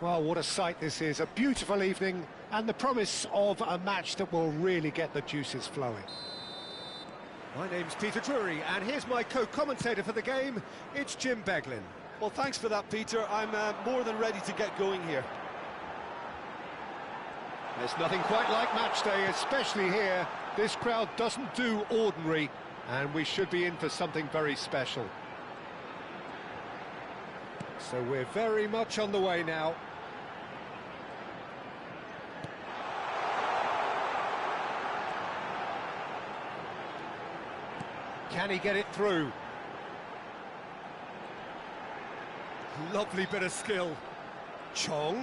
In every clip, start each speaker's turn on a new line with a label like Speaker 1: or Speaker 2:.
Speaker 1: Well, what a sight this is. A beautiful evening and the promise of a match that will really get the juices flowing. My name's Peter Drury, and here's my co-commentator for the game. It's Jim Beglin.
Speaker 2: Well, thanks for that, Peter. I'm more than ready to get going here.
Speaker 1: There's nothing quite like match day, especially here. This crowd doesn't do ordinary, and we should be in for something very special. So we're very much on the way now. Can he get it through? Lovely bit of skill. Chong.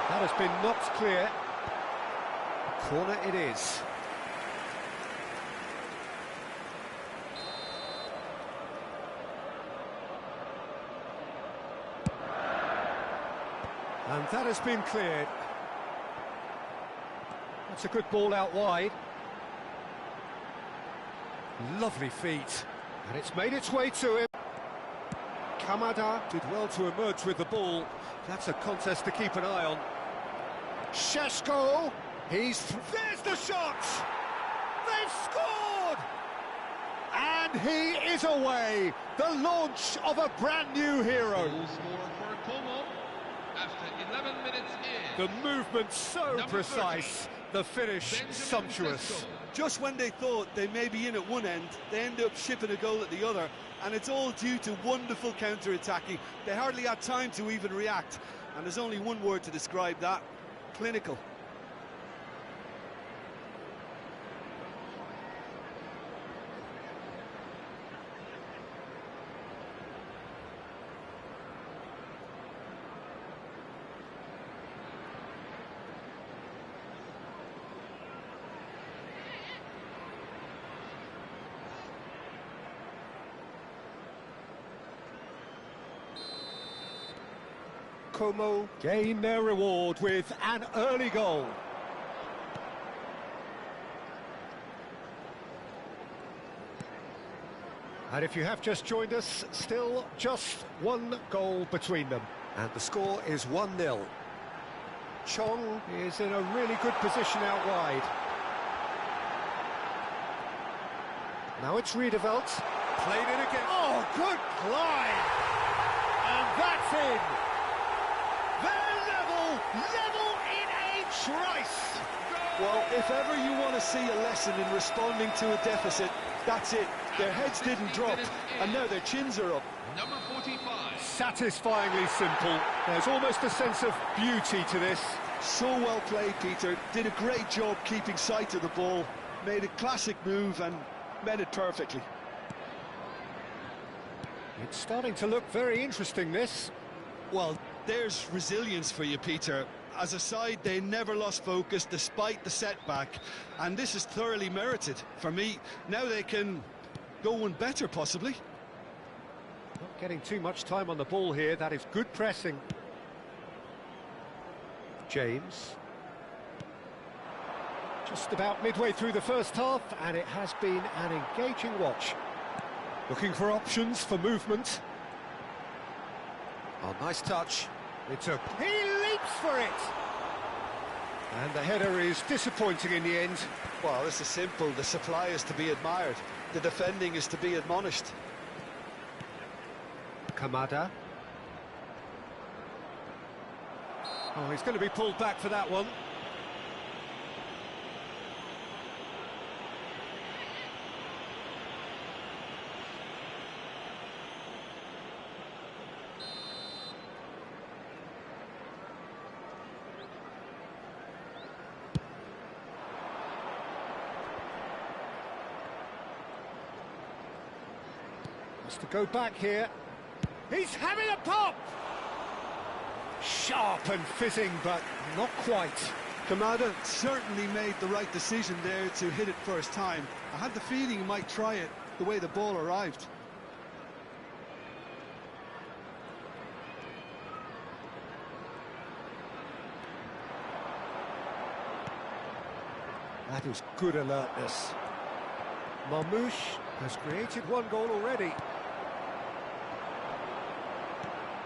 Speaker 1: That has been knocked clear. Corner it is. And that has been cleared. That's a good ball out wide. Lovely feet. And it's made its way to him. Kamada did well to emerge with the ball. That's a contest to keep an eye on. Sheshko. There's the shot! They've scored! And he is away. The launch of a brand new hero.
Speaker 3: Goal scorer for Como after 11 minutes in.
Speaker 1: The movement so
Speaker 3: Number
Speaker 1: precise,
Speaker 3: 30,
Speaker 1: the finish
Speaker 3: Benjamin
Speaker 1: sumptuous.
Speaker 3: Sesko.
Speaker 2: Just when they thought they may be in at one end, they end up shipping a goal at the other, and it's all due to wonderful counter-attacking. They hardly had time to even react, and there's only one word to describe that: clinical.
Speaker 1: Como gain their reward with an early goal. And if you have just joined us, still just one goal between them. And the score is 1-0. Chong is in a really good position out wide. Now it's Riedewald. Played it again. Oh, good glide! And that's in! Level in a trice!
Speaker 2: Well, if ever you want to see a lesson in responding to a deficit, that's it. Their heads didn't drop, and now their chins are up.
Speaker 3: Number 45.
Speaker 1: Satisfyingly simple. There's almost a sense of beauty to this.
Speaker 2: So well played, Peter. Did a great job keeping sight of the ball. Made a classic move and met it perfectly.
Speaker 1: It's starting to look very interesting, this.
Speaker 2: Well, there's resilience for you, Peter. As a side, they never lost focus despite the setback, and this is thoroughly merited. For me, now they can go one better, possibly.
Speaker 1: Not getting too much time on the ball here. That is good pressing. James. Just about midway through the first half, and it has been an engaging watch. Looking for options for movement. Oh, nice touch. He leaps for it! And the header is disappointing in the end.
Speaker 2: Well, this is simple. The supply is to be admired. The defending is to be admonished.
Speaker 1: Kamada. Oh, he's going to be pulled back for that one. To go back here. He's having a pop! Sharp and fizzing, but not quite.
Speaker 2: Kamada certainly made the right decision there to hit it first time. I had the feeling he might try it the way the ball arrived.
Speaker 1: That is good alertness. Marmouche has created one goal already.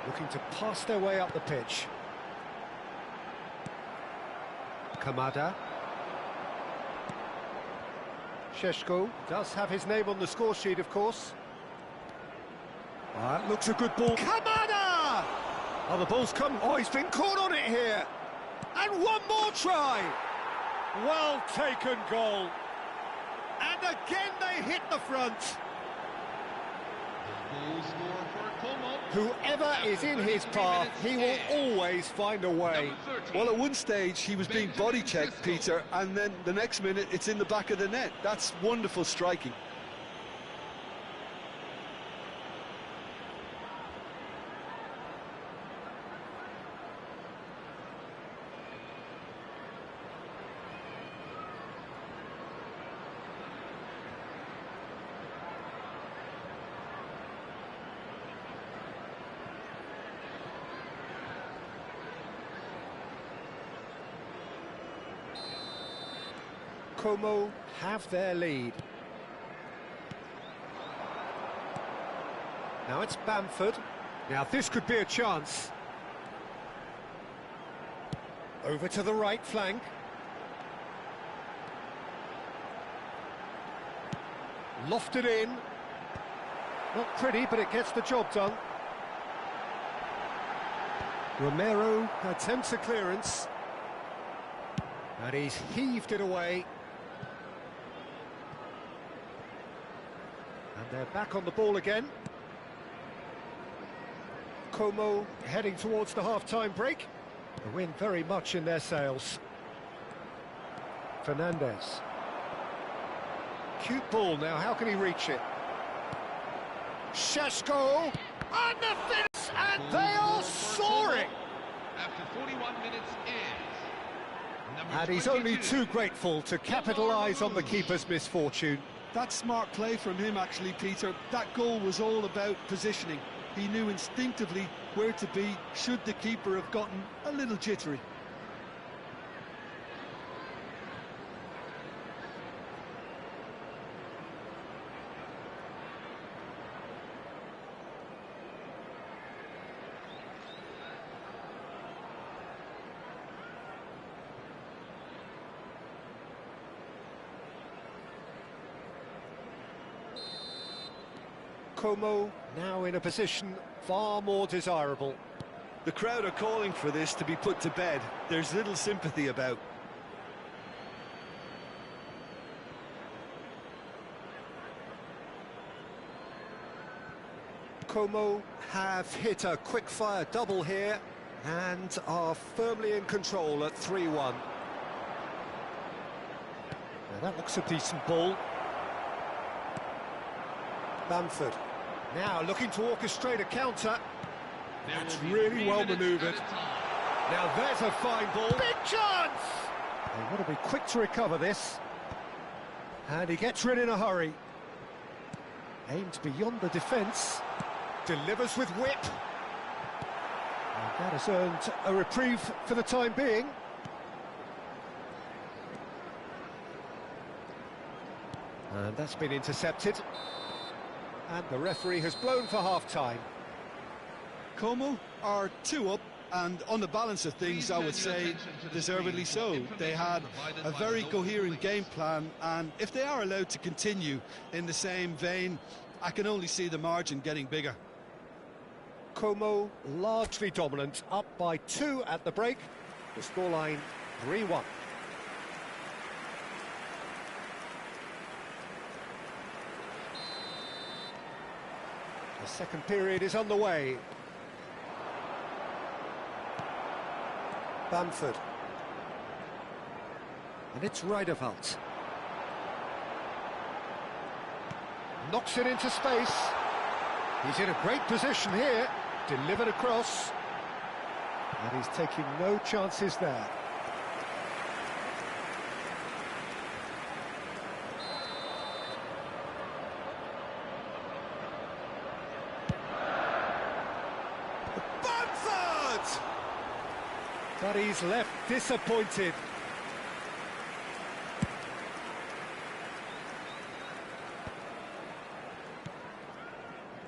Speaker 1: Looking to pass their way up the pitch. Kamada. Sheshko does have his name on the score sheet, of course. That looks a good ball. Kamada! Oh, the ball's come. Oh, he's been caught on it here. And one more try. Well taken goal. And again they hit the front.
Speaker 3: Goal scorer for Como.
Speaker 1: Whoever is in his path, he will always find a way.
Speaker 2: Well, at one stage he was being body checked, Peter, and then the next minute it's in the back of the net. That's wonderful striking.
Speaker 1: Como have their lead. Now it's Bamford. Now this could be a chance. Over to the right flank. Lofted in. Not pretty, but it gets the job done. Romero attempts a clearance. And he's heaved it away. And they're back on the ball again. Como heading towards the half-time break. The wind very much in their sails. Fernandez. Cute ball now, how can he reach it? Sheshko! And the finish! And they are soaring!
Speaker 3: After 41 minutes is...
Speaker 1: And he's only too grateful to capitalise on the keeper's misfortune.
Speaker 2: That's smart play from him, actually, Peter. That goal was all about positioning. He knew instinctively where to be should the keeper have gotten a little jittery.
Speaker 1: Como now in a position far more desirable.
Speaker 2: The crowd are calling for this to be put to bed. There's little sympathy about.
Speaker 1: Como have hit a quick-fire double here and are firmly in control at 3-1. Now that looks a decent ball. Bamford. Now looking to orchestrate a counter. That's really well manoeuvred. Now there's a fine ball. Big chance! They want to be quick to recover this. And he gets rid in a hurry. Aimed beyond the defence. Delivers with whip. And that has earned a reprieve for the time being. And that's been intercepted. And the referee has blown for half-time.
Speaker 2: Como are 2 up, and on the balance of things, I would say deservedly so. They had a very coherent game plan, and if they are allowed to continue in the same vein, I can only see the margin getting bigger.
Speaker 1: Como largely dominant, up by 2 at the break. The scoreline 3-1. The second period is underway. Bamford. And it's Rijderveld. Knocks it into space. He's in a great position here. Delivered across. And he's taking no chances there. Bamford! But he's left disappointed.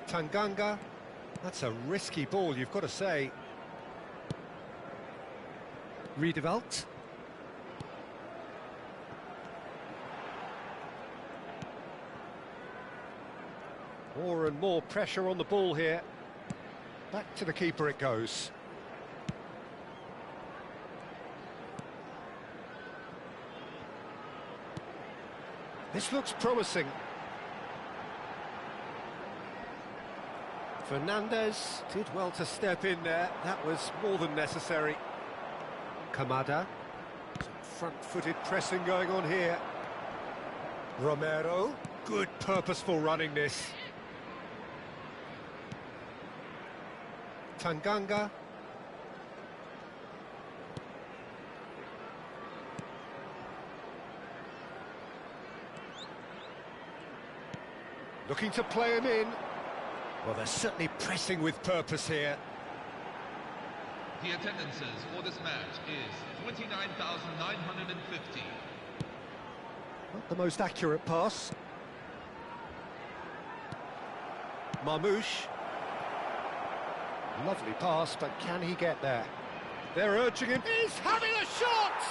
Speaker 1: Tanganga. That's a risky ball, you've got to say. Riedewald. More and more pressure on the ball here. Back to the keeper it goes. This looks promising. Fernandez did well to step in there. That was more than necessary. Kamada. Some front-footed pressing going on here. Romero. Good purposeful running this. Tanganga. Looking to play him in. Well, they're certainly pressing with purpose here.
Speaker 3: The attendances for this match is 29,950.
Speaker 1: Not the most accurate pass. Marmouche. Lovely pass, but can he get there? They're urging him. He's having a shot!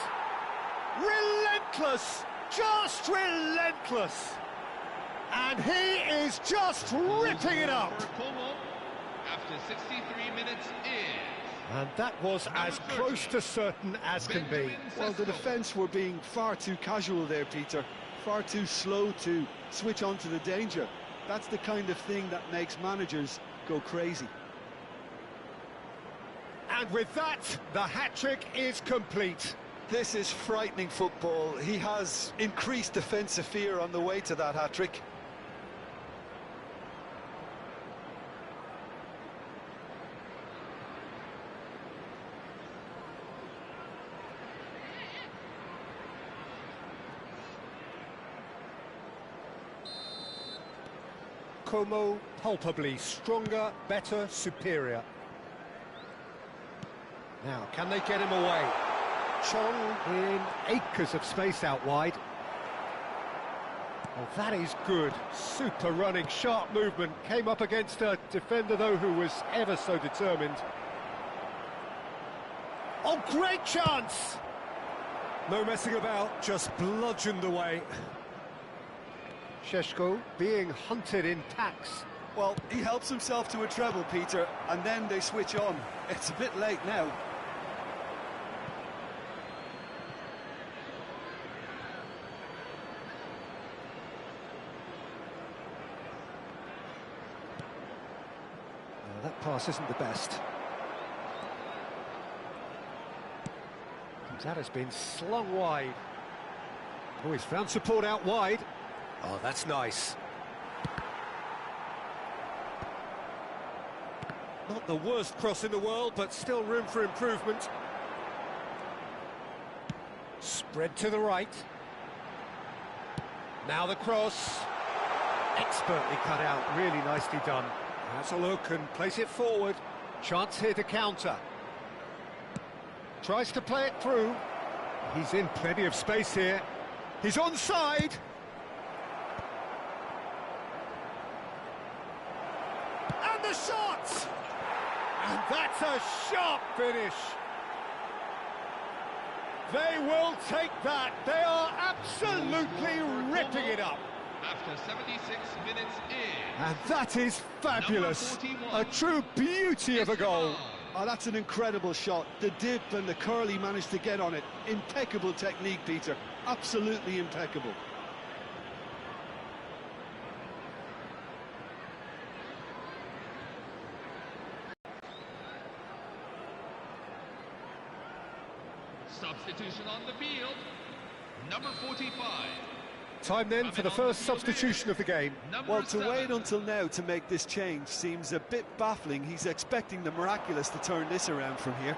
Speaker 1: Relentless! Just relentless! And he is just ripping it up!
Speaker 3: After 63 minutes is...
Speaker 1: And that was as close to certain as can be.
Speaker 2: Well, the defence were being far too casual there, Peter. Far too slow to switch on to the danger. That's the kind of thing that makes managers go crazy.
Speaker 1: And with that, the hat-trick is complete.
Speaker 2: This is frightening football. He has increased defensive fear on the way to that hat-trick.
Speaker 1: Como palpably stronger, better, superior. Now, can they get him away? Chong in acres of space out wide. Oh, that is good. Super running, sharp movement. Came up against a defender, though, who was ever so determined. Oh, great chance! No messing about, just bludgeoned away. Šeško being hunted in packs.
Speaker 2: Well, he helps himself to a treble, Peter, and then they switch on. It's a bit late now.
Speaker 1: That pass isn't the best. That has been slung wide. Oh, he's found support out wide. Oh, that's nice. Not the worst cross in the world, but still room for improvement. Spread to the right. Now the cross. Expertly cut out, really nicely done. Has a look and place it forward. Chance here to counter. Tries to play it through. He's in plenty of space here. He's onside. And the shot! And that's a sharp finish. They will take that. They are absolutely ripping it up.
Speaker 3: After 76 minutes in.
Speaker 1: And that is fabulous. A true beauty of a goal.
Speaker 2: Oh, that's an incredible shot. The dip and the curl he managed to get on it. Impeccable technique, Peter. Absolutely impeccable.
Speaker 3: Substitution on the field. Number 45.
Speaker 1: Time then for the first substitution of the game.
Speaker 2: Well, to wait until now to make this change seems a bit baffling. He's expecting the miraculous to turn this around from here.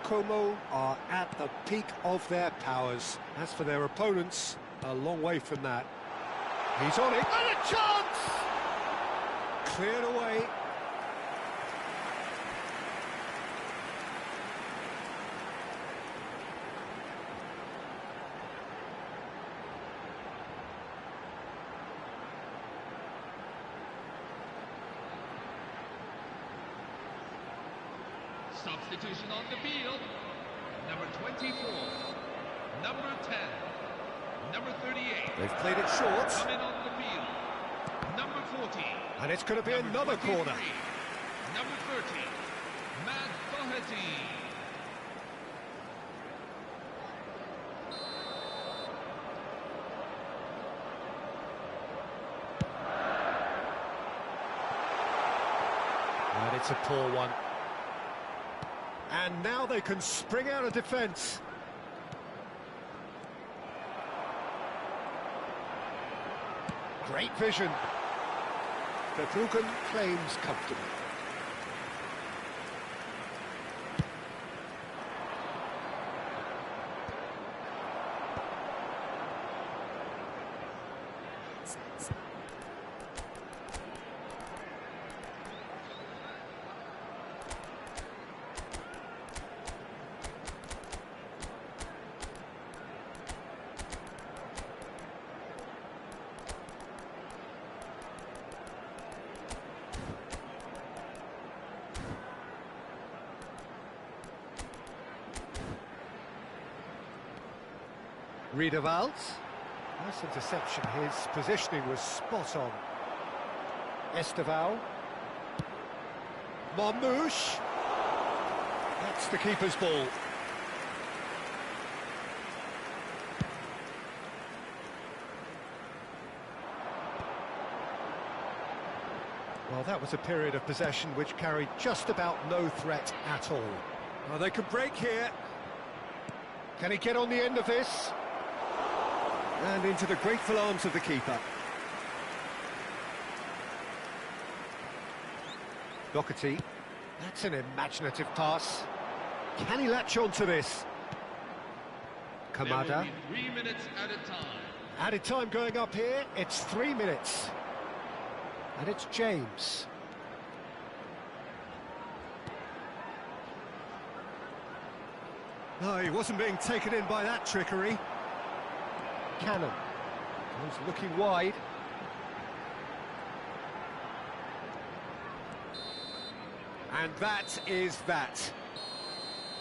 Speaker 1: Como are at the peak of their powers. As for their opponents, a long way from that. He's on it, and a chance! Cleared away.
Speaker 3: Substitution on the field. Number 24. Number 10. Number 38.
Speaker 1: They've played it short.
Speaker 3: Coming on the field. Number 40.
Speaker 1: And it's going to be
Speaker 3: Number
Speaker 1: another
Speaker 3: 23.
Speaker 1: corner.
Speaker 3: Number 30. Matt Doherty.
Speaker 1: And it's a poor one. And now they can spring out of defence. Great vision. Verbruggen claims comfortably. Riedewald. Nice interception. His positioning was spot on. Esteval. Marmouche. That's the keeper's ball. Well, that was a period of possession which carried just about no threat at all. Well, they could break here. Can he get on the end of this? And into the grateful arms of the keeper. Doherty. That's an imaginative pass. Can he latch on to this? Kamada.
Speaker 3: There will be 3 minutes at a time.
Speaker 1: Added time going up here. It's 3 minutes. And it's James. No, he wasn't being taken in by that trickery. Cannon. He's looking wide. And that is that.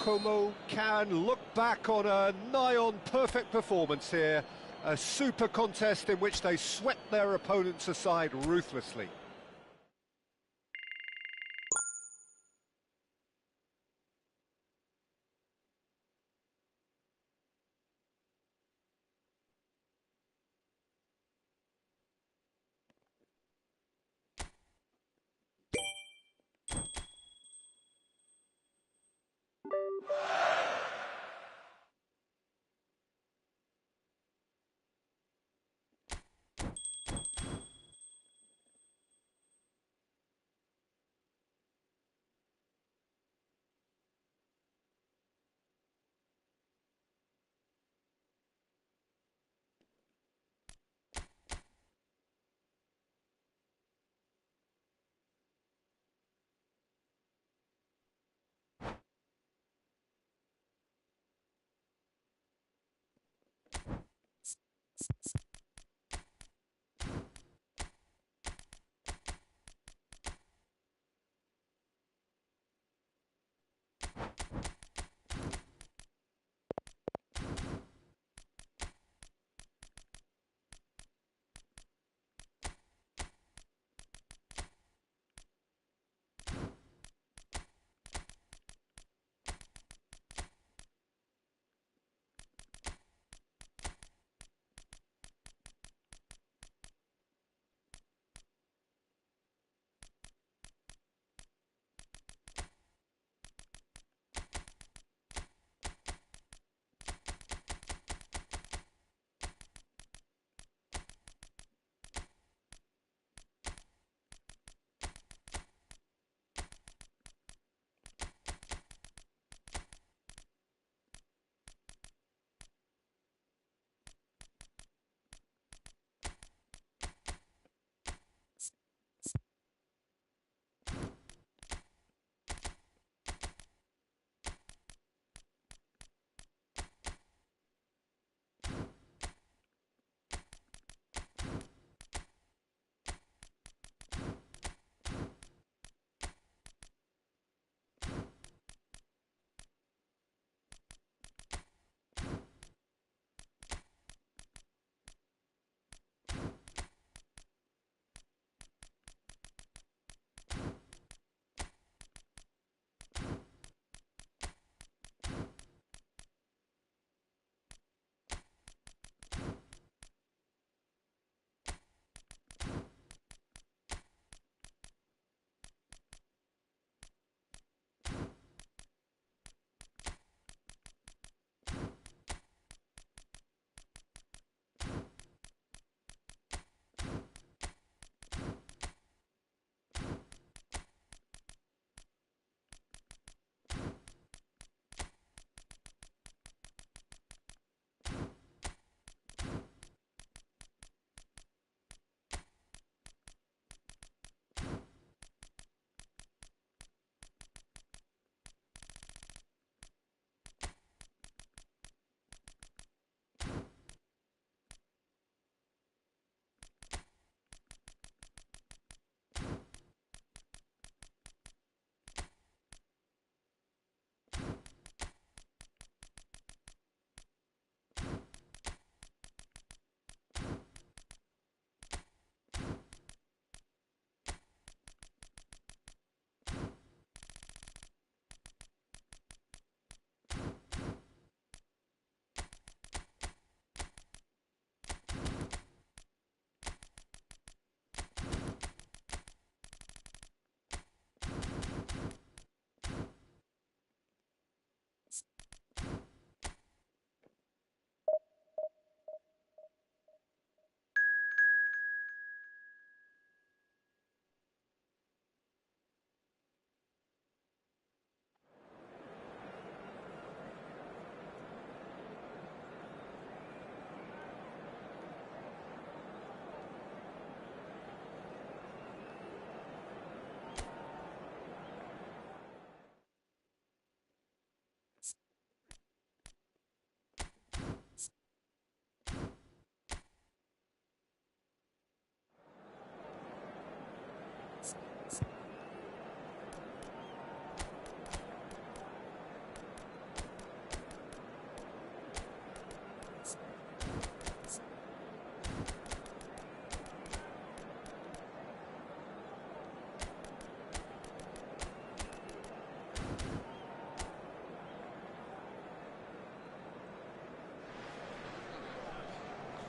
Speaker 1: Como can look back on a nigh-on perfect performance here. A super contest in which they swept their opponents aside ruthlessly.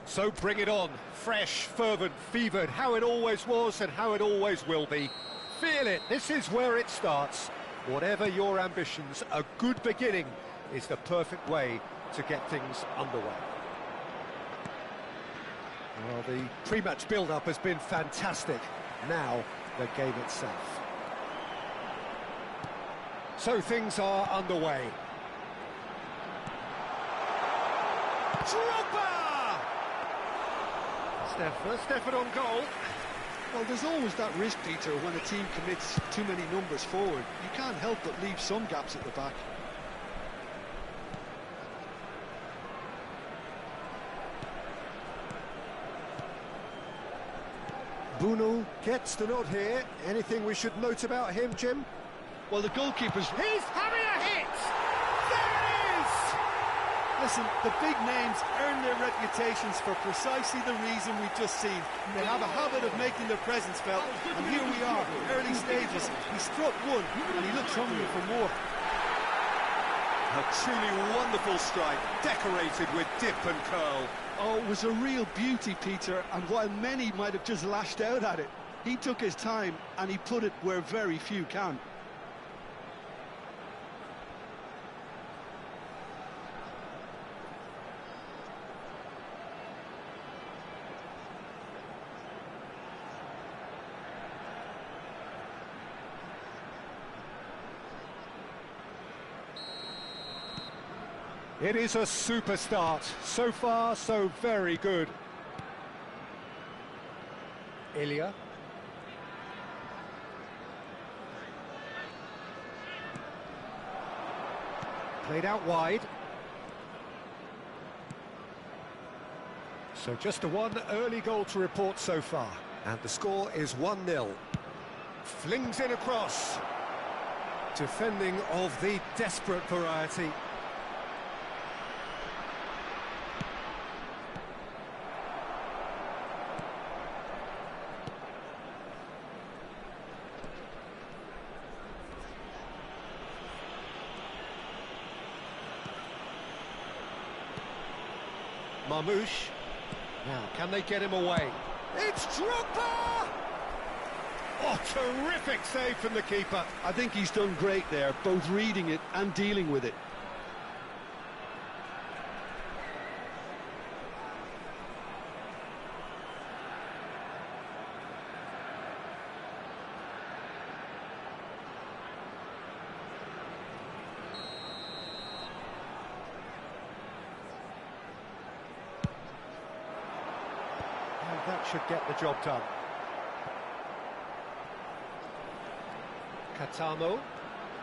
Speaker 1: So bring it on. Fresh, fervent, fevered, how it always was and how it always will be. Feel it, this is where it starts. Whatever your ambitions, a good beginning is the perfect way to get things underway. Well, the pre-match build-up has been fantastic. Now, the game itself. So things are underway. Drogba! Stefan on goal.
Speaker 2: Well, there's always that risk, Peter, when a team commits too many numbers forward. You can't help but leave some gaps at the back.
Speaker 1: Bruno gets the nod here. Anything we should note about him, Jim?
Speaker 2: Well, the goalkeeper's...
Speaker 1: He's having a hit! There it is!
Speaker 2: Listen, the big names earn their reputations for precisely the reason we've just seen. They have a habit of making their presence felt, and here we are, early stages. He struck one, and he looks hungry for more.
Speaker 1: A truly wonderful strike, decorated with dip and curl.
Speaker 2: Oh, it was a real beauty, Peter, and while many might have just lashed out at it, he took his time and he put it where very few can.
Speaker 1: It is a super start. So far, so very good. Ilya. Played out wide. So just the one early goal to report so far. And the score is 1-0. Flings in across. Defending of the desperate variety. Marmouche. Now, can they get him away? It's Drogba! Oh, terrific save from the keeper.
Speaker 2: I think he's done great there, both reading it and dealing with it.
Speaker 1: That should get the job done. Katamo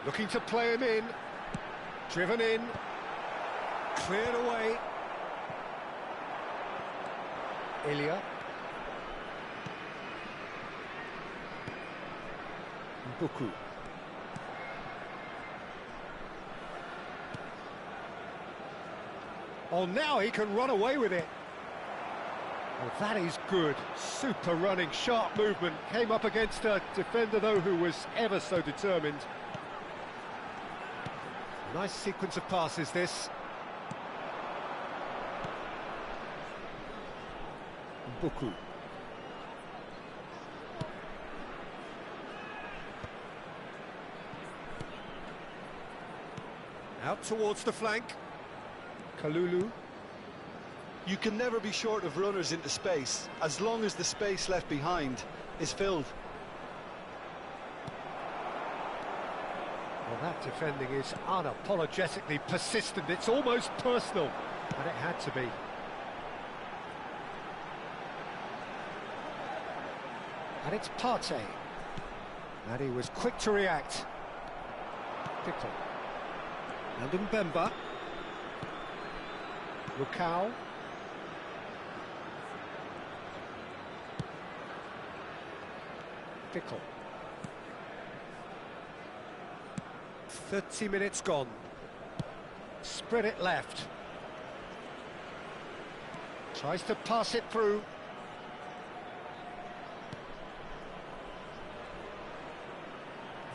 Speaker 1: looking to play him in. Driven in. Cleared away. Ilya. Buku. Oh, now he can run away with it. Well, that is good. Super running, sharp movement. Came up against a defender, though, who was ever so determined. Nice sequence of passes, this. Buku. Out towards the flank. Kalulu.
Speaker 2: You can never be short of runners into space, as long as the space left behind is filled.
Speaker 1: Well, that defending is unapologetically persistent. It's almost personal, but it had to be. And it's Partey. And he was quick to react. Pickle. And Mbemba. Lukau. Pickle. 30 minutes gone. Spread it left. Tries to pass it through.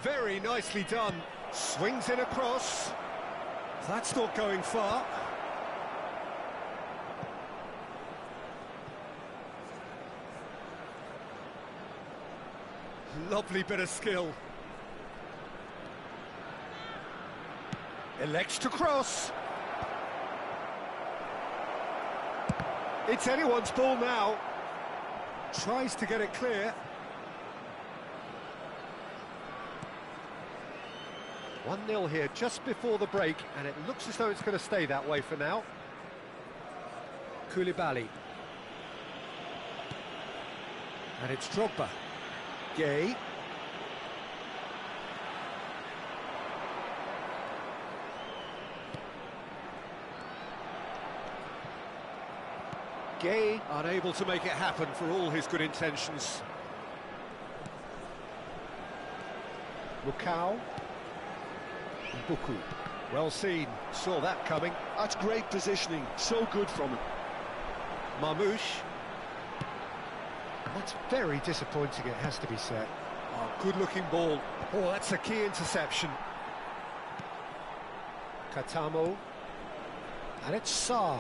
Speaker 1: Very nicely done. Swings it across. That's not going far. Lovely bit of skill. Elects to cross. It's anyone's ball now. Tries to get it clear. 1-0 here just before the break, and it looks as though it's going to stay that way for now. Koulibaly. And it's Drogba. Gay. Gay unable to make it happen for all his good intentions. Mukau. Buku. Well seen, saw that coming.
Speaker 2: That's great positioning, so good from him.
Speaker 1: Marmoush. That's very disappointing, it has to be said. Oh, good-looking ball. Oh, that's a key interception. Katamo. And it's Sarr.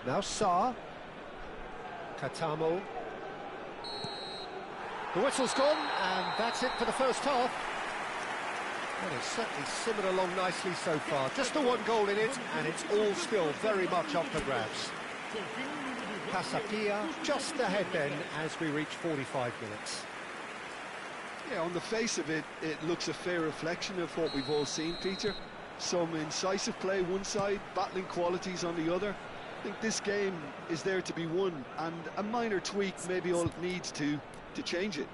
Speaker 1: Now Sarr. Katamo. The whistle's gone, and that's it for the first half. Well, it's certainly simmered along nicely so far. Just the one goal in it, and it's all still very much up for grabs. Casapia just ahead then as we reach 45 minutes.
Speaker 2: Yeah, on the face of it, it looks a fair reflection of what we've all seen, Peter. Some incisive play one side, battling qualities on the other. I think this game is there to be won, and a minor tweak may be all it needs to change it.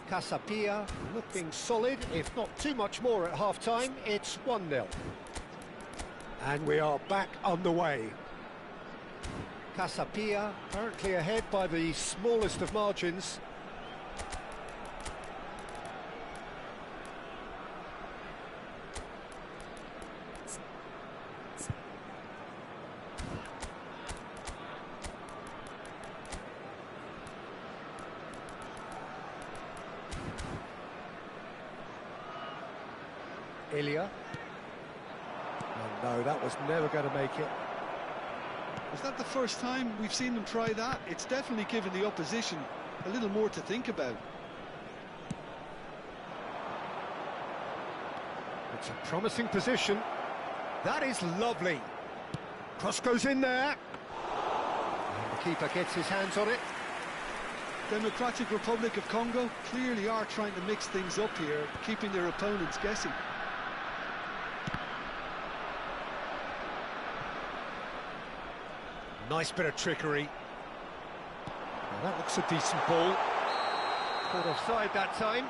Speaker 1: Casapia looking solid, if not too much more at half-time. It's 1-0. And we are back underway. Casapia currently ahead by the smallest of margins. Ilya. Oh no, that was never going to make it.
Speaker 2: Is that the first time we've seen them try that? It's definitely given the opposition a little more to think about.
Speaker 1: It's a promising position. That is lovely. Cross goes in there. And the keeper gets his hands on it.
Speaker 2: Democratic Republic of Congo clearly are trying to mix things up here, keeping their opponents guessing.
Speaker 1: Nice bit of trickery. Now that looks a decent ball. Caught offside that time.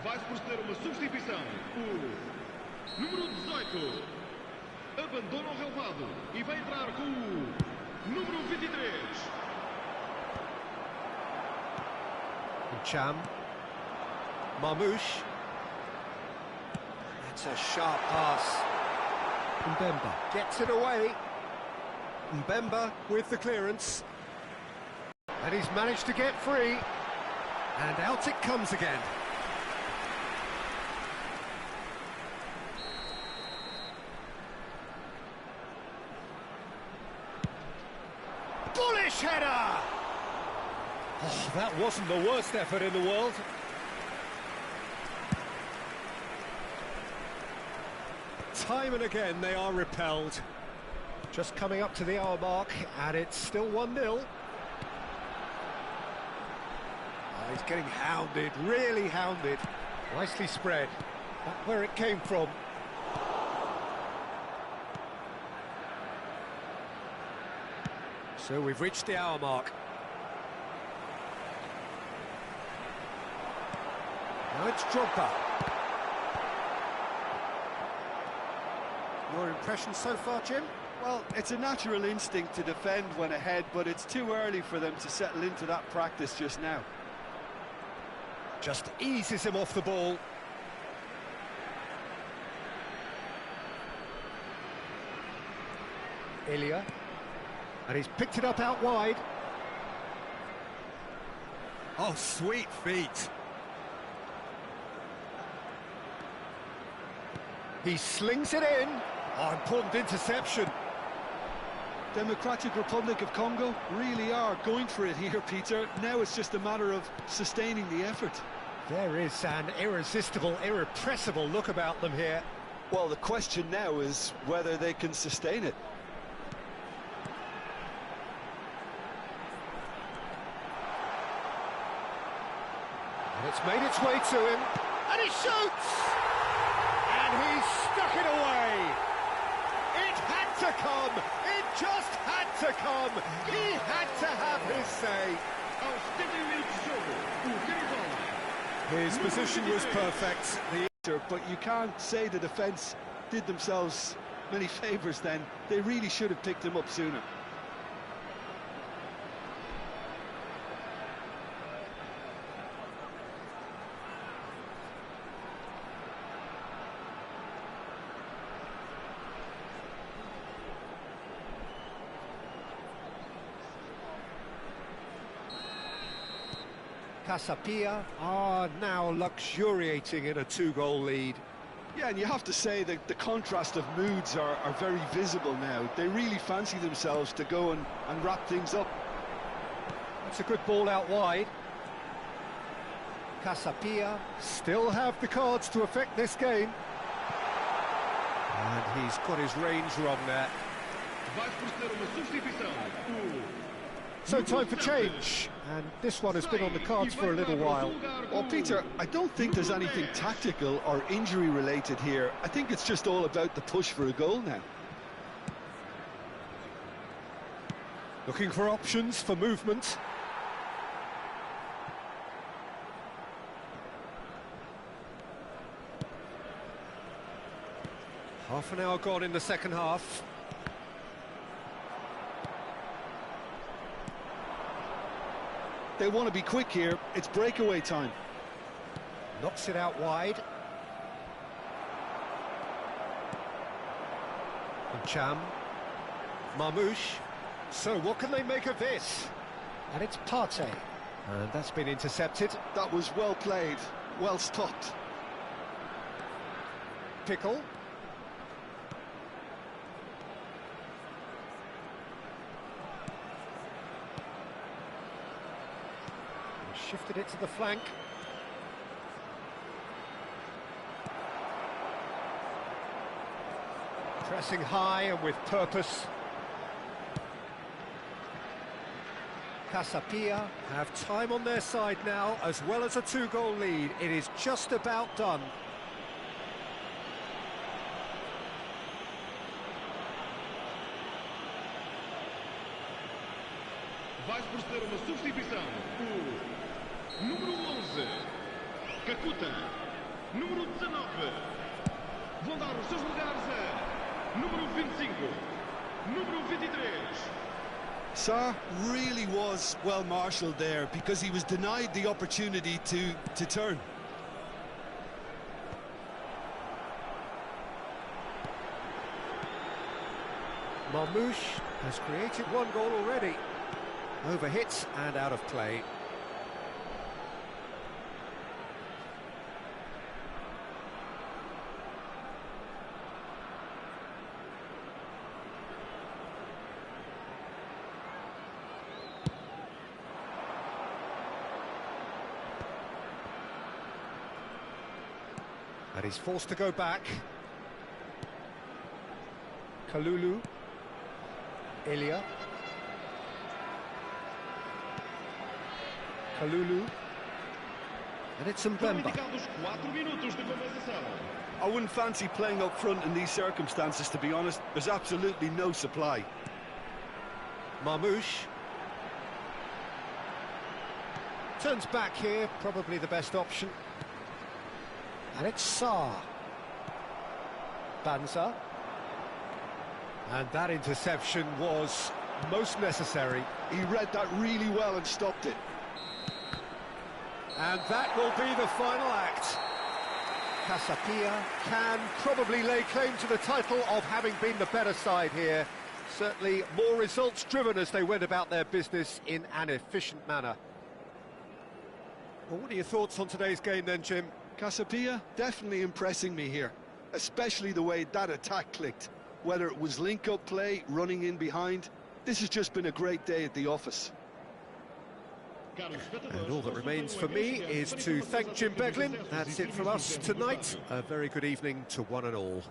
Speaker 4: Vai proceder uma substituição. O número 18 abandona o relvado e vai entrar com o número 23.
Speaker 1: Cham. Marmoush. That's a sharp pass. Mbemba gets it away. Mbemba with the clearance. And he's managed to get free. And out it comes again. Bullish header! Oh, that wasn't the worst effort in the world. Time and again they are repelled. Just coming up to the hour mark, and it's still 1-0. Oh, he's getting hounded, really hounded. Nicely spread. That's where it came from. So we've reached the hour mark. Now it's Drogba. Your impression so far, Jim?
Speaker 2: Well, it's a natural instinct to defend when ahead, but it's too early for them to settle into that practice just now.
Speaker 1: Just eases him off the ball. Ilya. And he's picked it up out wide. Oh, sweet feet. He slings it in. Oh, important interception.
Speaker 2: Democratic Republic of Congo really are going for it here, Peter. Now it's just a matter of sustaining the effort.
Speaker 1: There is an irresistible, irrepressible look about them here.
Speaker 2: Well, the question now is whether they can sustain it.
Speaker 1: And it's made its way to him. And he shoots! And he's stuck it away. It had to come. It just had to come. He had to have his say. His position was perfect.
Speaker 2: But you can't say the defence did themselves many favours then. They really should have picked him up sooner.
Speaker 1: Casapia are now luxuriating in a two-goal lead.
Speaker 2: Yeah, and you have to say that the contrast of moods are very visible now. They really fancy themselves to go and wrap things up.
Speaker 1: That's a good ball out wide. Casapia still have the cards to affect this game. And he's got his range wrong there. So time for change, and this one has been on the cards for a little while.
Speaker 2: Well, Peter, I don't think there's anything tactical or injury related here. I think it's just all about the push for a goal now.
Speaker 1: Looking for options for movement. Half an hour gone in the second half.
Speaker 2: They want to be quick here. It's breakaway time.
Speaker 1: Knocks it out wide. And Cham. Marmouche. So what can they make of this? And it's Partey. And that's been intercepted.
Speaker 2: That was well played, well stopped.
Speaker 1: Pickle. Shifted it to the flank. Pressing high and with purpose. Casapia have time on their side now, as well as a two-goal lead. It is just about done.
Speaker 4: Vai proceder uma substituição. O número 11, Kakuta. Número 19. Vão dar os seus lugares a número 25, número 23.
Speaker 2: Sarr really was well marshalled there because he was denied the opportunity to turn.
Speaker 1: Marmouche has created one goal already. Overhit and out of play. And he's forced to go back. Kalulu. Elia. Kalulu. And it's Mbemba.
Speaker 2: I wouldn't fancy playing up front in these circumstances, to be honest. There's absolutely no supply.
Speaker 1: Marmouche. Turns back here, probably the best option. And it's Sarr. Banza. And that interception was most necessary.
Speaker 2: He read that really well and stopped it.
Speaker 1: And that will be the final act. Casapia can probably lay claim to the title of having been the better side here. Certainly more results-driven as they went about their business in an efficient manner. Well, what are your thoughts on today's game then, Jim?
Speaker 2: Casapia definitely impressing me here. especially the way that attack clicked. Whether it was link-up play, running in behind, this has just been a great day at the office.
Speaker 1: And all that remains for me is to thank Jim Beglin. That's it from us tonight. A very good evening to one and all.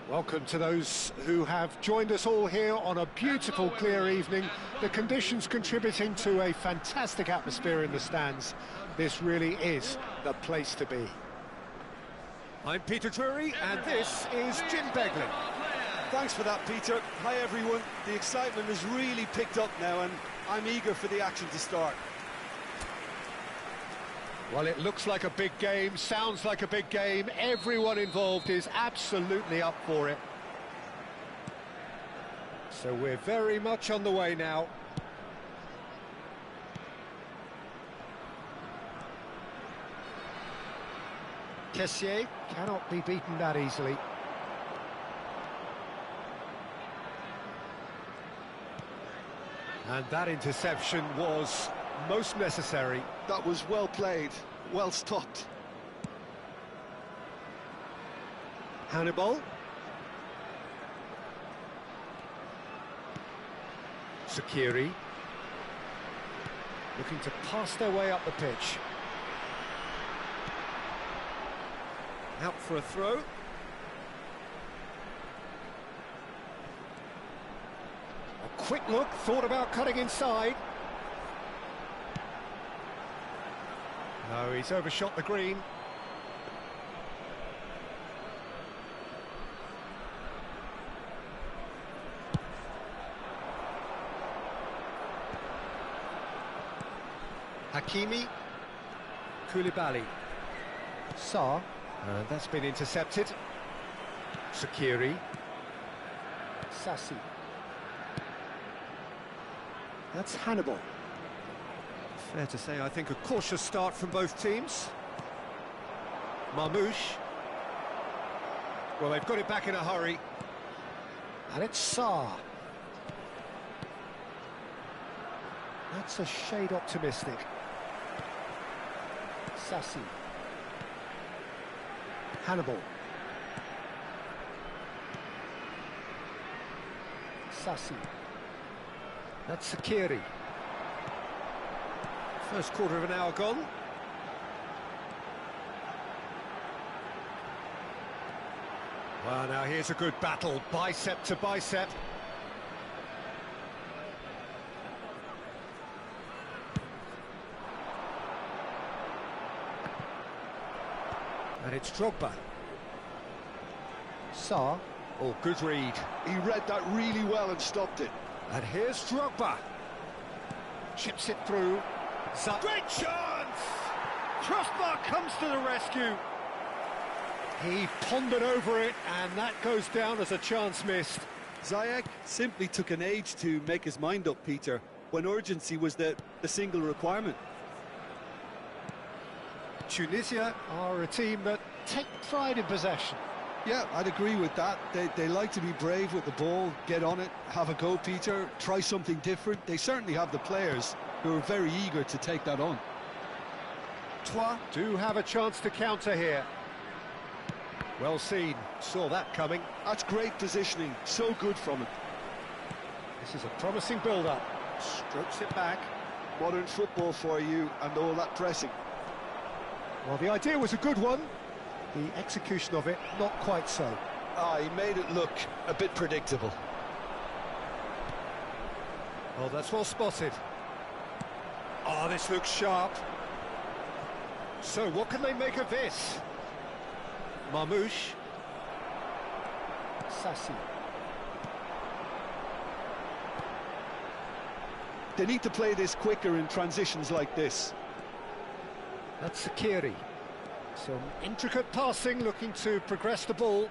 Speaker 1: Welcome to those who have joined us all here on a beautiful, clear evening. The conditions contributing to a fantastic atmosphere in the stands. This really is the place to be. I'm Peter Drury, and this is Jim Beglin.
Speaker 2: Thanks for that, Peter. Hi, everyone. The excitement has really picked up now, and I'm eager for the action to start.
Speaker 1: Well, it looks like a big game, sounds like a big game. Everyone involved is absolutely up for it. So we're very much on the way now. Kessié cannot be beaten that easily. And that interception was most necessary.
Speaker 2: That was well played, well stopped.
Speaker 1: Hannibal. Sakiri. Looking to pass their way up the pitch. Out for a throw. A quick look, thought about cutting inside. No, he's overshot the green. Hakimi. Koulibaly. Sarr. That's been intercepted. Sakiri. Sassi. That's Hannibal. Fair to say, I think, a cautious start from both teams. Marmouche. Well, they've got it back in a hurry. And it's Sarr. That's a shade optimistic. Sassi. Hannibal. Sassi. That's Sakiri. First quarter of an hour gone. Well, now here's a good battle, bicep to bicep. And it's Drogba. Sarr. Oh, good read.
Speaker 2: He read that really well and stopped it.
Speaker 1: And here's Drogba. Chips it through. Great chance! Crossbar comes to the rescue. He pondered over it, and that goes down as a chance missed.
Speaker 2: Ziyech simply took an age to make his mind up, Peter, when urgency was the single requirement.
Speaker 1: Tunisia are a team that take pride in possession.
Speaker 2: Yeah, I'd agree with that. They like to be brave with the ball, get on it, have a go, Peter, try something different. They certainly have the players who are very eager to take that on.
Speaker 1: Troyes do have a chance to counter here. Well seen, saw that coming.
Speaker 2: That's great positioning, so good from it.
Speaker 1: This is a promising build-up. Strokes it back.
Speaker 2: Modern football for you and all that pressing.
Speaker 1: Well, the idea was a good one. The execution of it, not quite so.
Speaker 2: He made it look a bit predictable.
Speaker 1: Oh, that's well spotted. Oh, this looks sharp. So, what can they make of this? Marmouche. Sassi.
Speaker 2: They need to play this quicker in transitions like this.
Speaker 1: That's Sakiri. Some intricate passing, looking to progress the ball.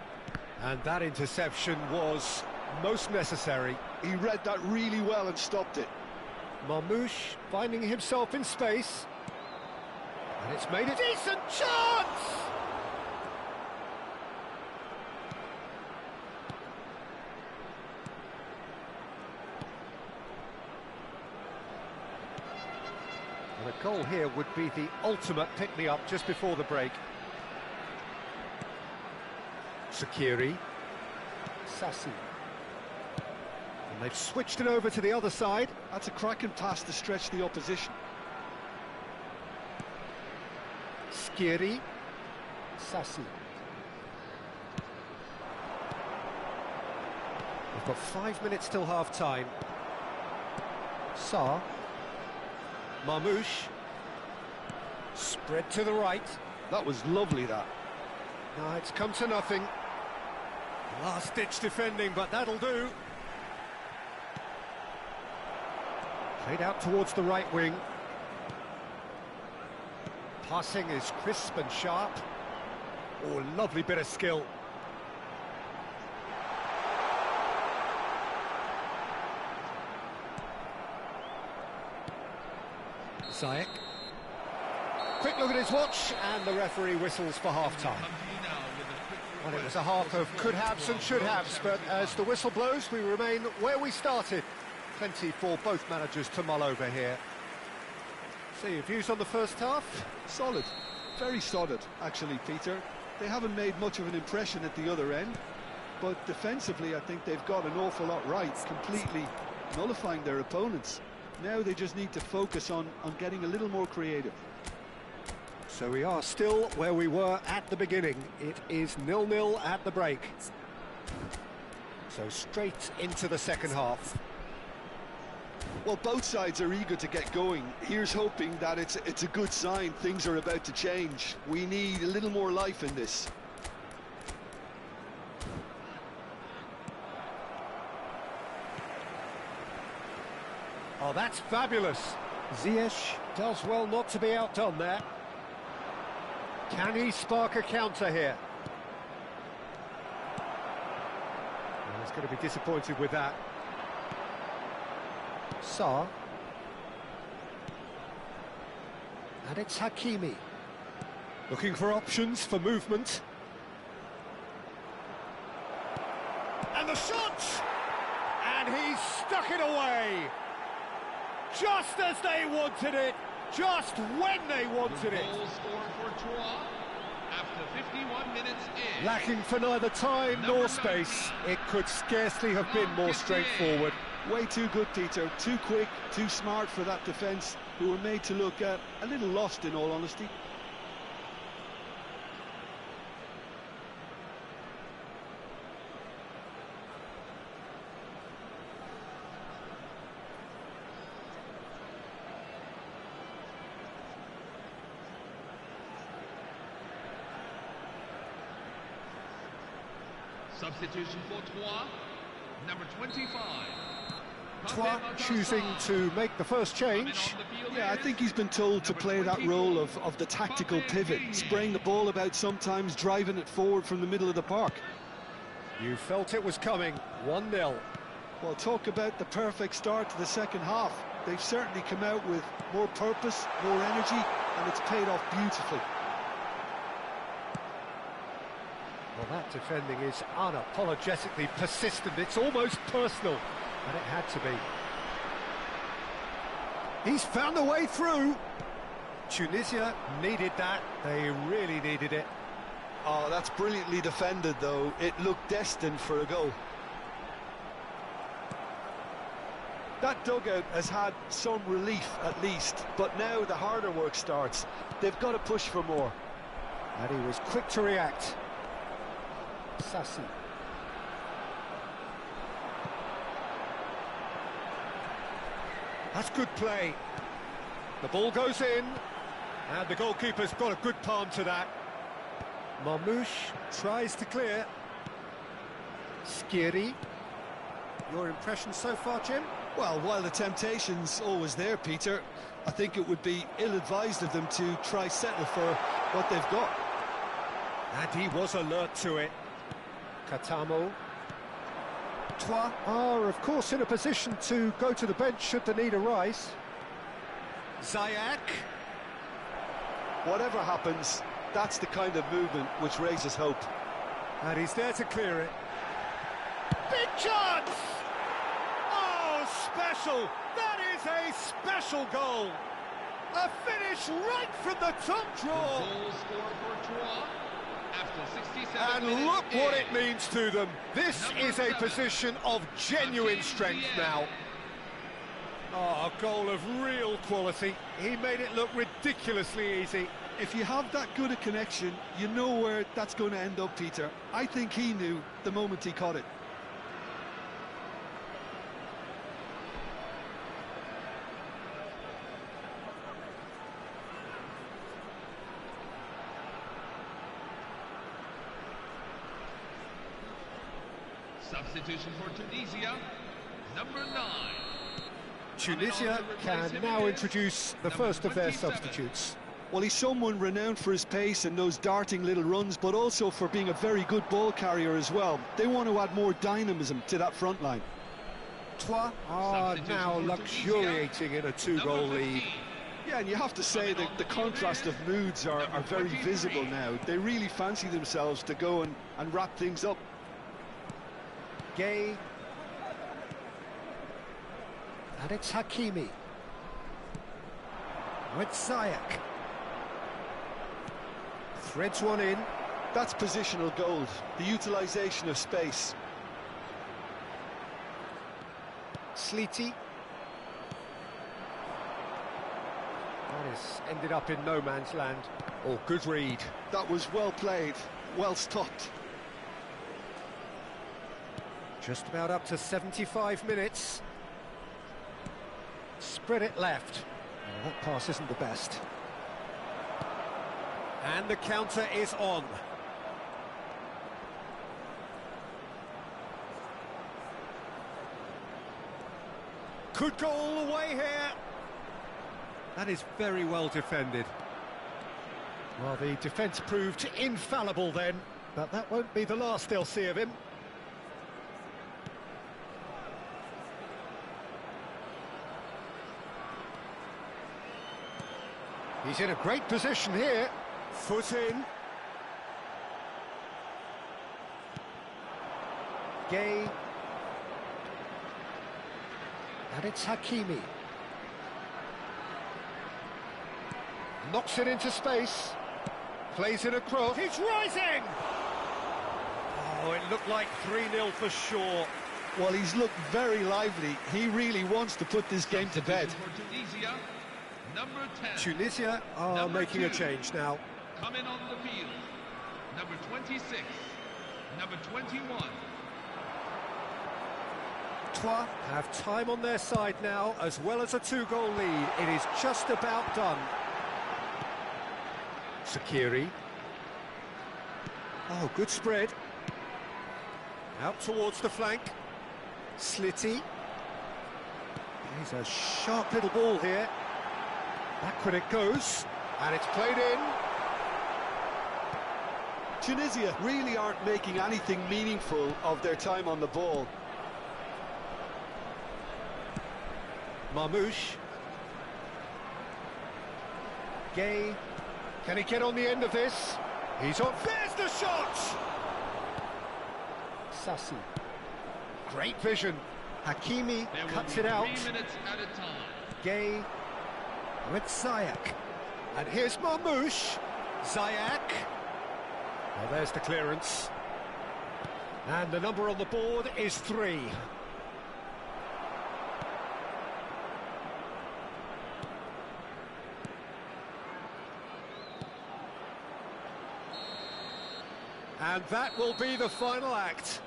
Speaker 1: And that interception was most necessary.
Speaker 2: He read that really well and stopped it.
Speaker 1: Marmouche finding himself in space. And it's made a decent chance! And a goal here would be the ultimate pick-me-up just before the break. Sakiri. Sassi. And they've switched it over to the other side.
Speaker 2: That's a cracking pass to stretch the opposition.
Speaker 1: Skiri. Sassi. We've got 5 minutes till half-time. Sarr. Marmoush. Spread to the right.
Speaker 2: That was lovely, that.
Speaker 1: No, it's come to nothing. Last-ditch defending, but that'll do. Played out towards the right wing. Passing is crisp and sharp. Oh, lovely bit of skill. Ziyech. Quick look at his watch, and the referee whistles for half-time. Well, it was a half of could-haves and should-haves, but as the whistle blows, we remain where we started. Plenty for both managers to mull over here. So, your views on the first half?
Speaker 2: Solid. Very solid, actually, Peter. They haven't made much of an impression at the other end, but defensively, I think they've got an awful lot right, completely nullifying their opponents. Now they just need to focus on getting a little more creative.
Speaker 1: So we are still where we were at the beginning. It is 0-0 at the break. So straight into the second half.
Speaker 2: Well, both sides are eager to get going. Here's hoping that it's a good sign. Things are about to change. We need a little more life in this.
Speaker 1: Oh, that's fabulous. Ziyech does well not to be outdone there. Can he spark a counter here? Well, he's going to be disappointed with that. Sarr. And it's Hakimi. Looking for options for movement. And the shot! And he's stuck it away! Just as they wanted it, just when they wanted it.
Speaker 3: Goal scored for Troyes after 51 minutes in.
Speaker 1: Lacking for neither time nor space, it could scarcely have been more straightforward.
Speaker 2: Way too good, Peter. Too quick, too smart for that defence, who were made to look a little lost, in all honesty.
Speaker 3: Substitution for Troyes, number 25.
Speaker 1: Troyes choosing to make the first change.
Speaker 2: Yeah, I think he's been told to play that role of the tactical pivot, spraying the ball about sometimes, driving it forward from the middle of the park.
Speaker 1: You felt it was coming, 1-0.
Speaker 2: Well, talk about the perfect start to the second half. They've certainly come out with more purpose, more energy, and it's paid off beautifully.
Speaker 1: Well, that defending is unapologetically persistent. It's almost personal, and it had to be. He's found a way through. Tunisia needed that. They really needed it.
Speaker 2: Oh, that's brilliantly defended, though. It looked destined for a goal. That dugout has had some relief, at least, but now the harder work starts. They've got to push for more.
Speaker 1: And he was quick to react. Sassi. That's good play. The ball goes in, and the goalkeeper's got a good palm to that. Marmoush tries to clear. Skiri. Your impression so far, Jim?
Speaker 2: Well, while the temptation's always there, Peter, I think it would be ill-advised of them to try settle for what they've got.
Speaker 1: And he was alert to it. Katamo. Troyes are, of course, in a position to go to the bench should the need arise. Ziyech.
Speaker 2: Whatever happens, that's the kind of movement which raises hope.
Speaker 1: And he's there to clear it. Big chance! Oh, special! That is a special goal! A finish right from the top draw!
Speaker 3: Goal scored for Troyes after 67
Speaker 1: And
Speaker 3: minutes
Speaker 1: look what
Speaker 3: in.
Speaker 1: it means to them. This is a position of genuine strength now. Oh, a goal of real quality. He made it look ridiculously easy.
Speaker 2: If you have that good a connection, you know where that's going to end up, Peter. I think he knew the moment he caught it.
Speaker 3: Substitution for Tunisia, number 9.
Speaker 1: Tunisia can now introduce the first of their substitutes.
Speaker 2: Well, he's someone renowned for his pace and those darting little runs, but also for being a very good ball carrier as well. They want to add more dynamism to that front line.
Speaker 1: Troyes are now luxuriating in a two-goal lead.
Speaker 2: Yeah, and you have to say that the contrast of moods are very visible now. They really fancy themselves to go and wrap things up.
Speaker 1: Gay. And it's Hakimi. With Ziyech. Threads one in.
Speaker 2: That's positional gold, the utilisation of space.
Speaker 1: Sleety. That has ended up in no man's land. Oh, good read.
Speaker 2: That was well played, well stopped.
Speaker 1: Just about up to 75 minutes. Spread it left. Oh, that pass isn't the best. And the counter is on. Could go all the way here. That is very well defended. Well, the defence proved infallible then, but that won't be the last they'll see of him. He's in a great position here. Foot in. Gay. And it's Hakimi. Knocks it into space. Plays it across. He's rising! Oh, it looked like 3-0 for sure.
Speaker 2: Well, he's looked very lively. He really wants to put this game to bed.
Speaker 3: Tunisia, number 10.
Speaker 1: Tunisia are
Speaker 3: Number
Speaker 1: making a
Speaker 3: 2.
Speaker 1: change now.
Speaker 3: Coming on the field, number 26, number 21.
Speaker 1: Troyes have time on their side now, as well as a 2-goal lead. It is just about done. Sakiri. Oh, good spread. Out towards the flank. Slitty. He's a sharp little ball here. Backward it goes, and it's played in.
Speaker 2: Tunisia really aren't making anything meaningful of their time on the ball.
Speaker 1: Marmouche. Gay. Can he get on the end of this? He's on. There's the shot! Sassi. Great vision. Hakimi cuts it out.
Speaker 3: 3 minutes at a time.
Speaker 1: Gay with Ziyech. And here's Marmouche. Ziyech. Well, there's the clearance. And the number on the board is 3. And that will be the final act.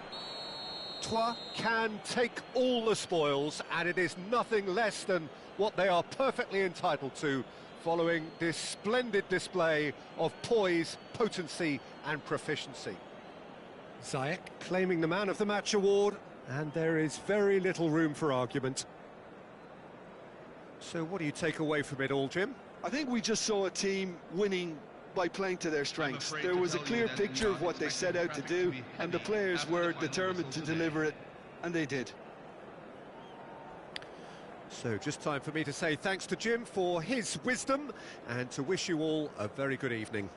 Speaker 1: Troyes can take all the spoils, and it is nothing less than what they are perfectly entitled to, following this splendid display of poise, potency and proficiency. Ziyech claiming the Man of the Match award, and there is very little room for argument. So what do you take away from it all, Jim?
Speaker 2: I think we just saw a team winning by playing to their strengths. There was a clear picture of what they set out to do, and the players were determined to deliver it, and they did.
Speaker 1: So just time for me to say thanks to Jim for his wisdom, and to wish you all a very good evening.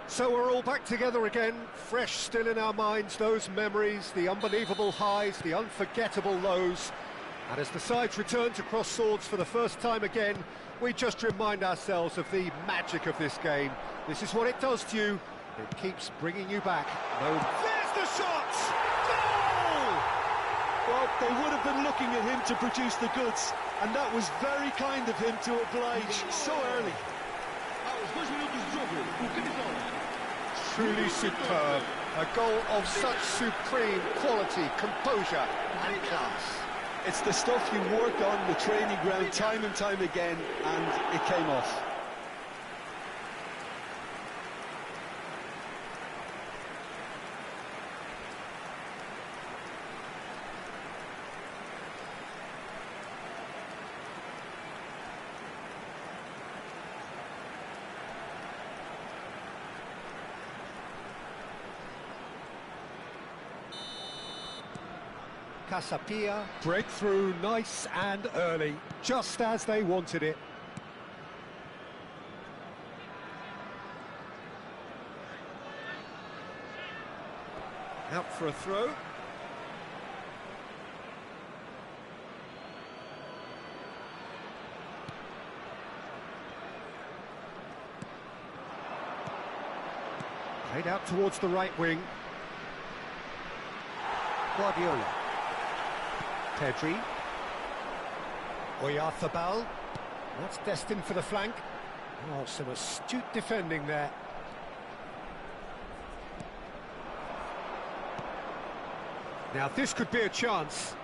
Speaker 1: So we're all back together again, fresh still in our minds, those memories, the unbelievable highs, the unforgettable lows. And as the sides return to cross swords for the first time again, we just remind ourselves of the magic of this game. This is what it does to you. It keeps bringing you back. There's the shot! Goal!
Speaker 2: Well, they would have been looking at him to produce the goods, and that was very kind of him to oblige so early.
Speaker 1: Truly superb. A goal of such supreme quality, composure and class.
Speaker 2: It's the stuff you work on the training ground time and time again, and it came off.
Speaker 1: Casapia, breakthrough, nice and early, just as they wanted it. Out for a throw. Played out towards the right wing. Guardiola. Pedri. Oyarzabal. That's destined for the flank. Oh, some astute defending there. Now this could be a chance.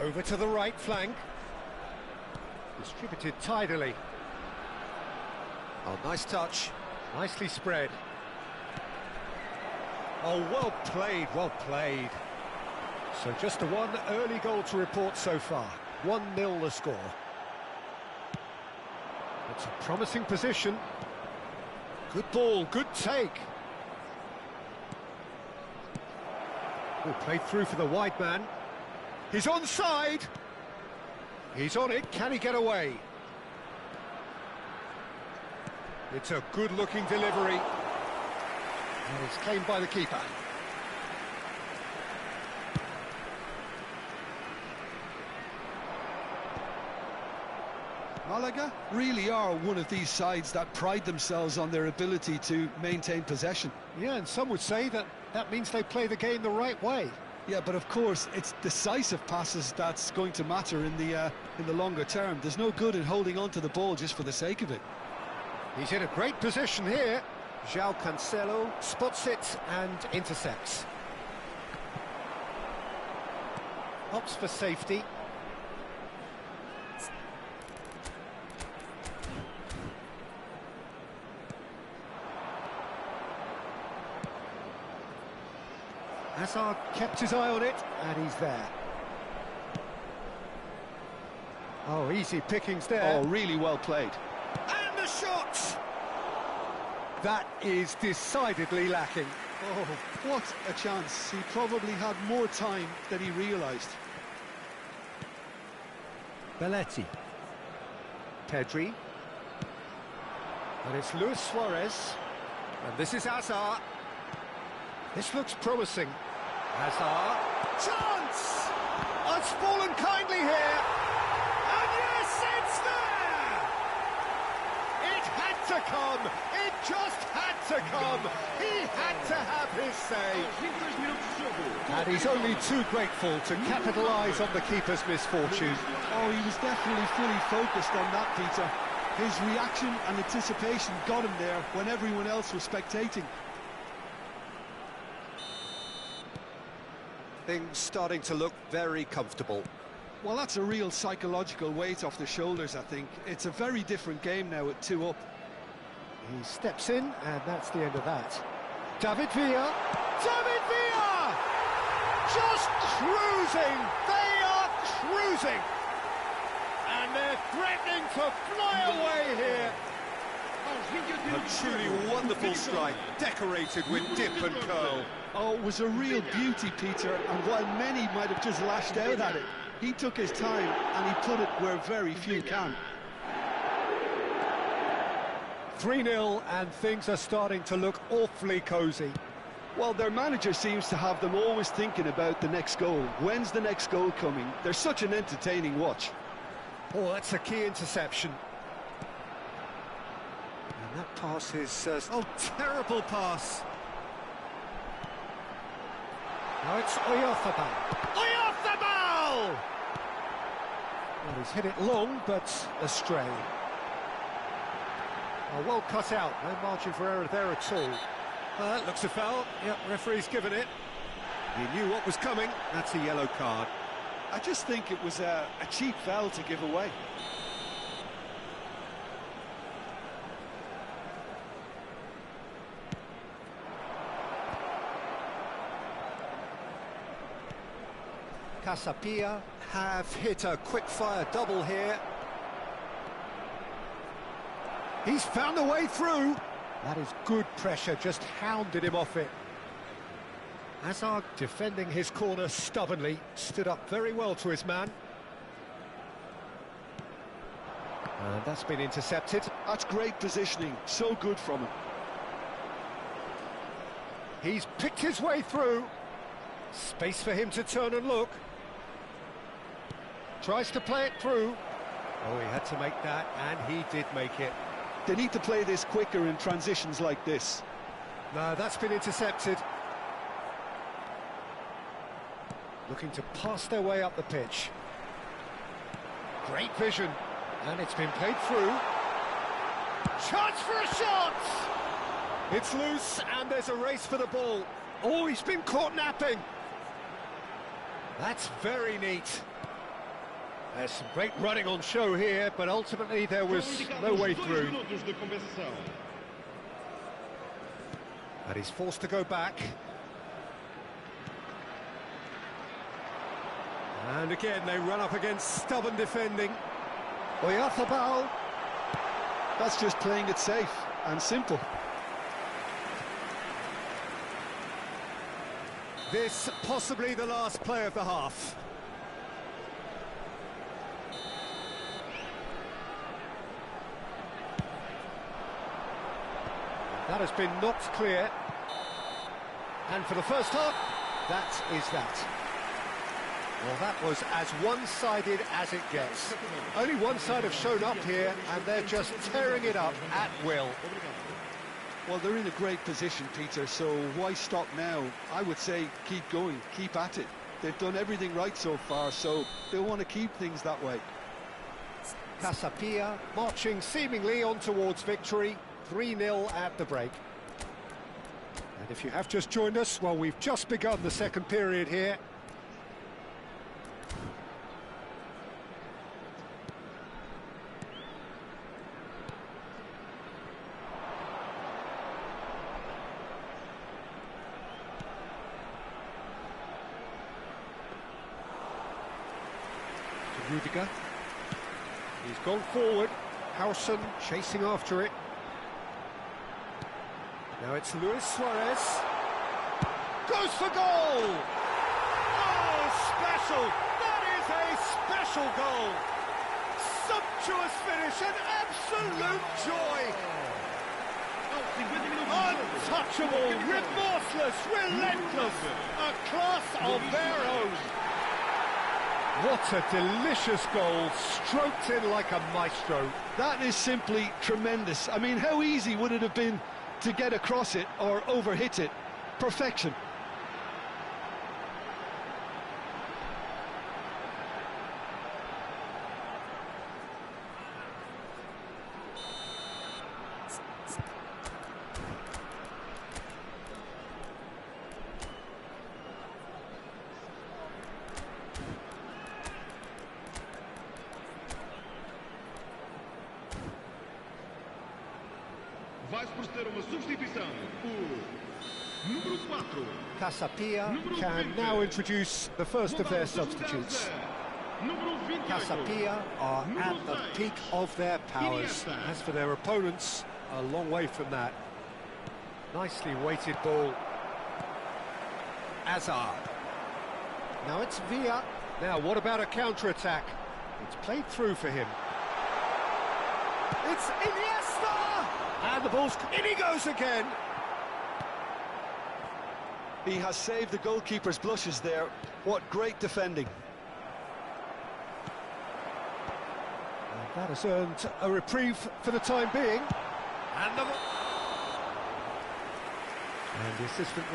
Speaker 1: Over to the right flank. Distributed tidily. Oh, nice touch. Nicely spread. Oh, well played, well played. So just the one early goal to report so far. 1-0 the score. It's a promising position. Good ball, good take. Oh, played through for the wide man. He's onside. He's on it, can he get away? It's a good-looking delivery. And it's claimed by the keeper.
Speaker 2: Malaga really are one of these sides that pride themselves on their ability to maintain possession.
Speaker 1: Yeah, and some would say that means they play the game the right way.
Speaker 2: Yeah, but of course, it's decisive passes that's going to matter in the longer term. There's no good in holding on to the ball just for the sake of it.
Speaker 1: He's in a great position here. João Cancelo spots it and intercepts. Opts for safety. Hazard kept his eye on it, and he's there. Oh, easy pickings there.
Speaker 2: Oh, really well played.
Speaker 1: And the shot! That is decidedly lacking.
Speaker 2: Oh, what a chance. He probably had more time than he realised.
Speaker 1: Belletti. Pedri. And it's Luis Suarez. And this is Hazard. This looks promising. Hazard. Chance! It's fallen kindly here. And yes, it's there! It had to come. It just had to come. He had to have his say. And he's only too grateful to capitalise on the keeper's misfortune.
Speaker 2: Oh, he was definitely fully focused on that, Peter. His reaction and anticipation got him there when everyone else was spectating.
Speaker 1: Things starting to look very comfortable.
Speaker 2: Well, that's a real psychological weight off the shoulders, I think. It's a very different game now at 2 up.
Speaker 1: He steps in, and that's the end of that. David Villa! David Villa! Just through cruising! They are cruising! And they're threatening to fly away here.
Speaker 2: A truly wonderful strike, decorated with dip and curl. Oh, it was a real beauty, Peter, and while many might have just lashed out at it, he took his time and he put it where very few can.
Speaker 1: 3-0, and things are starting to look awfully cosy.
Speaker 2: Well, their manager seems to have them always thinking about the next goal. When's the next goal coming? They're such an entertaining watch.
Speaker 1: Oh, that's a key interception. And that pass is... oh, terrible pass. Now it's Oyarzabal. Oyarzabal! Well, he's hit it long, but astray. Oh, well cut out. No margin for error there at all. That looks a foul. Yep, referee's given it. He knew what was coming. That's a yellow card.
Speaker 2: I just think it was a cheap foul to give away.
Speaker 1: Casapia have hit a quick-fire double here. He's found a way through. That is good pressure, just hounded him off it. Hazard, defending his corner stubbornly, stood up very well to his man. And that's been intercepted.
Speaker 2: That's great positioning, so good from him.
Speaker 1: He's picked his way through. Space for him to turn and look. Tries to play it through. Oh, he had to make that, and he did make it.
Speaker 2: They need to play this quicker in transitions like this.
Speaker 1: No, that's been intercepted. Looking to pass their way up the pitch. Great vision, and it's been played through. Chance for a shot! It's loose, and there's a race for the ball. Oh, he's been caught napping. That's very neat. There's some great running on show here, but ultimately there was no way through. And he's forced to go back. And again, they run up against stubborn defending. Oyarzabal.
Speaker 2: That's just playing it safe and simple.
Speaker 1: This possibly the last play of the half. That has been knocked clear. And for the first half, that is that. Well, that was as one-sided as it gets. Only one side have shown up here, and they're just tearing it up at will.
Speaker 2: Well, they're in a great position, Peter, so why stop now? I would say keep going, keep at it. They've done everything right so far, so they'll want to keep things that way.
Speaker 1: Casapia marching seemingly on towards victory. 3-0 at the break. And if you have just joined us, well, we've just begun the second period here. To Rudiger. He's gone forward. Howson chasing after it. Now it's Luis Suarez. Goes for goal! Oh, special! That is a special goal! Sumptuous finish, an absolute joy! Untouchable, remorseless, relentless, a class of their own. What a delicious goal, stroked in like a maestro.
Speaker 2: That is simply tremendous. I mean, how easy would it have been to get across it or overhit it? Perfection.
Speaker 4: Vai-se proceder a uma substituição. Número 4.
Speaker 1: Casapia can now introduce the first of their substitutes.
Speaker 4: Número 28.
Speaker 1: Casapia are at the peak of their powers. As for their opponents, a long way from that. Nicely weighted ball. Azar. Now it's Villa. Now what about a counter-attack? It's played through for him. It's Iniesta! And the ball's... in he goes again!
Speaker 2: He has saved the goalkeeper's blushes there. What great defending.
Speaker 1: And that has earned a reprieve for the time being. And the assistant